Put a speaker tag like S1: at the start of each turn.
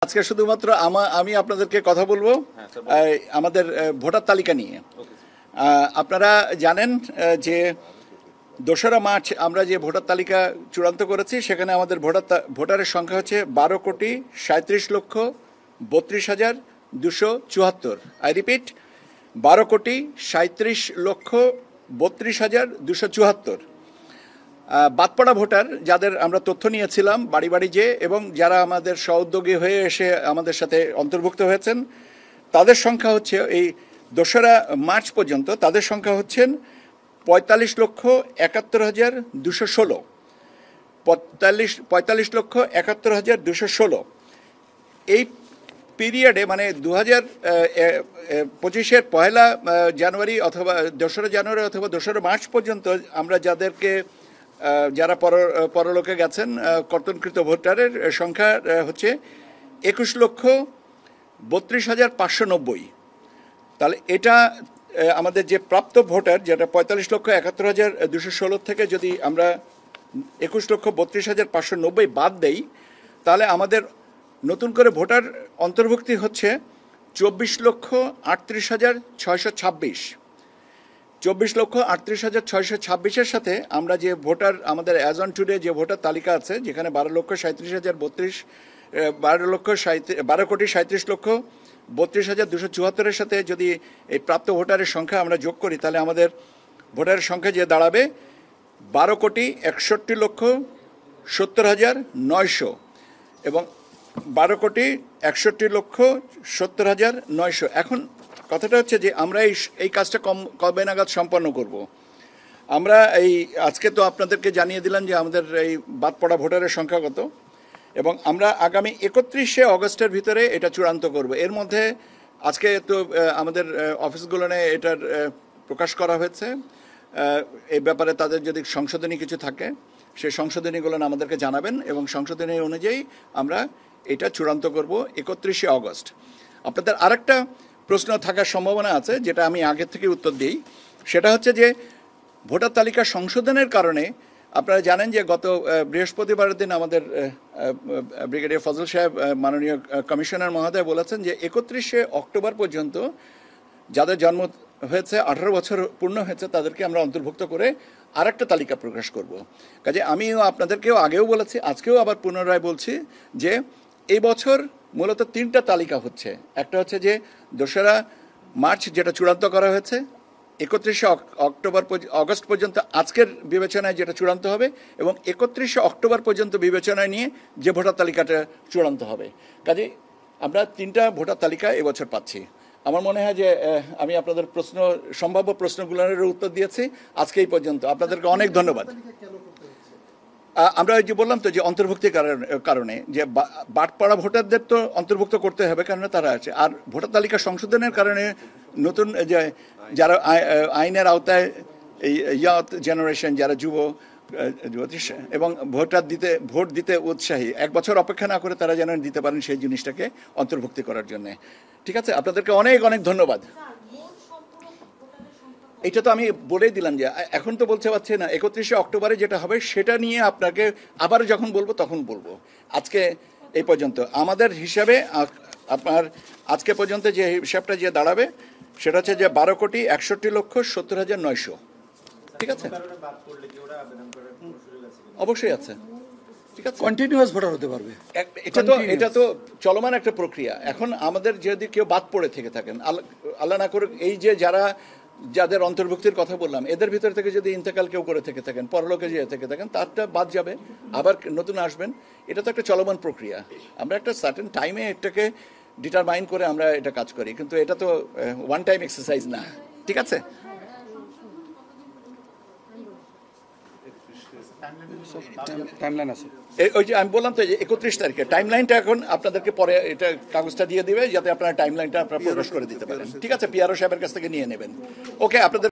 S1: আজকে শুধুমাত্র আমি আপনাদেরকে কথা বলবো আমাদের ভোটার তালিকা নিয়ে। আপনারা জানেন যে 2রা মার্চ আমরা যে ভোটার তালিকা চূড়ান্ত করেছি সেখানে আমাদের ভোটারের সংখ্যা হচ্ছে 12,37,32,74। I repeat, 12,37,32,74। বাদপড়া ভোটার যাদের আমরা তথ্য নিয়েছিলাম বাড়ি বাড়ি যে, এবং যারা আমাদের সহোদ্যোগী হয়ে এসে আমাদের সাথে অন্তর্ভুক্ত হয়েছেন, তাদের সংখ্যা হচ্ছে এই 2রা মার্চ পর্যন্ত তাদের সংখ্যা হচ্ছেন 45,71,216। 45,71,216। এই পিরিয়ডে মানে 2025-এর 1 জানুয়ারি অথবা 2রা জানুয়ারি অথবা 2রা মার্চ পর্যন্ত আমরা যারা পরলোকে গেছেন কর্তনকৃত ভোটারের সংখ্যা হচ্ছে 21,32,590। তাহলে এটা আমাদের যে প্রাপ্ত ভোটার, যেটা 45,71,216 থেকে যদি আমরা 21,32,590 বাদ দেই, তাহলে আমাদের নতুন করে ভোটার অন্তর্ভুক্তি হচ্ছে 24,38,626। 24,38,626-এর সাথে আমরা যে ভোটার আমাদের অ্যাজ অন টুডে যে ভোটার তালিকা আছে, যেখানে 12,37,32,74-এর সাথে যদি এই প্রাপ্ত ভোটারের সংখ্যা আমরা যোগ করি, তাহলে আমাদের ভোটারের সংখ্যা যে দাঁড়াবে 12,61,70,900 এবং 12,61,70,900। এখন কথাটা হচ্ছে যে আমরা এই কাজটা কবে নাগাদ সম্পন্ন করব। আমরা আজকে তো আপনাদেরকে জানিয়ে দিলাম যে আমাদের এই বাদপড়া ভোটারের সংখ্যা কত, এবং আমরা আগামী 31শে অগস্টের ভিতরে এটা চূড়ান্ত করব। এর মধ্যে আজকে তো আমাদের অফিসগুলোনে এটার প্রকাশ করা হয়েছে। এই ব্যাপারে তাদের যদি সংশোধনী কিছু থাকে সেই সংশোধনীগুলো আমাদেরকে জানাবেন, এবং সংশোধনী অনুযায়ী আমরা এটা চূড়ান্ত করব 31শে অগস্ট। আপনাদের আরেকটা প্রশ্ন থাকার সম্ভাবনা আছে, যেটা আমি আগের থেকে উত্তর দিই। সেটা হচ্ছে যে ভোটার তালিকা সংশোধনের কারণে আপনারা জানেন যে গত বৃহস্পতিবারের দিন আমাদের ব্রিগেডিয়ার ফজল সাহেব, মাননীয় কমিশনার মহোদয় বলেছেন যে 31শে অক্টোবর পর্যন্ত যাদের জন্ম হয়েছে 18 বছর পূর্ণ হয়েছে তাদেরকে আমরা অন্তর্ভুক্ত করে আরেকটা তালিকা প্রকাশ করব। কাজে আমিও আপনাদেরকেও আগেও বলেছি, আজকেও আবার পুনরায় বলছি যে এই বছর মূলত 3টা তালিকা হচ্ছে। একটা হচ্ছে যে 2রা মার্চ যেটা চূড়ান্ত করা হয়েছে, 31শে অগস্ট পর্যন্ত আজকের বিবেচনায় যেটা চূড়ান্ত হবে, এবং 31শে অক্টোবর পর্যন্ত বিবেচনায় নিয়ে যে ভোটার তালিকাটা চূড়ান্ত হবে। কাজে আমরা 3টা ভোটার তালিকা এবছর পাচ্ছি। আমার মনে হয় যে আমি আপনাদের সম্ভাব্য প্রশ্নগুলোর উত্তর দিয়েছি আজকে এই পর্যন্ত। আপনাদেরকে অনেক ধন্যবাদ। আমরা যে বললাম তো যে অন্তর্ভুক্তির কারণে যে বাদপড়া ভোটারদের তো অন্তর্ভুক্ত করতে হবে, কারণ তারা আছে। আর ভোটার তালিকা সংশোধনের কারণে নতুন যে যারা আইনের আওতায় এই ইয়াত জেনারেশন, যারা যুবতী এবং ভোট দিতে উৎসাহী, 1 বছর অপেক্ষা না করে তারা যেন দিতে পারেন সেই জিনিসটাকে অন্তর্ভুক্তি করার জন্য। ঠিক আছে, আপনাদেরকে অনেক অনেক ধন্যবাদ। এটা তো আমি বলেই দিলাম যে এখন তো বলতে পারছি না। 31শে অক্টোবরে যেটা হবে সেটা নিয়ে আপনাকে আবার যখন বলবো তখন বলবো। আজকে এই পর্যন্ত আমাদের হিসাবে আপনার আজকে পর্যন্ত যে হিসাবটা যে দাঁড়াবে সেটা হচ্ছে যে 12,61,70,900। ঠিক আছে, অবশ্যই আছে। ঠিক আছে,
S2: কন্টিনিউয়াস ভোটার হতে পারবে।
S1: এটা তো চলমান একটা প্রক্রিয়া। এখন আমাদের যদি কেউ বাদ পড়ে থেকে থাকেন, আল্লাহ না করুক, এই যে যাদের অন্তর্ভুক্তির কথা বললাম, এদের ভিতর থেকে যদি ইন্তেকাল কেউ করে থেকে থাকেন, পরলোকে যেয়ে থেকে থাকেন, তারটা বাদ যাবে, আবার নতুন আসবেন। এটা তো একটা চলমান প্রক্রিয়া। আমরা একটা সার্টেন টাইমে এটাকে ডিটারমাইন করে আমরা এটা কাজ করি, কিন্তু এটা তো ওয়ান টাইম এক্সারসাইজ না। ঠিক আছে,
S2: টাইমলাইন আছে।
S1: ওই যে আমি বললাম তো যে 31 তারিখে টাইমলাইনটা এখন আপনাদেরকে পরে এটা কাগজটা দিয়ে দিবে, যাতে আপনারা টাইমলাইনটা আপনারা প্রকাশ করে দিতে পারেন। ঠিক আছে, পিআরও সাহেবের কাছ থেকে নিয়ে নেবেন। ওকে, আপনাদের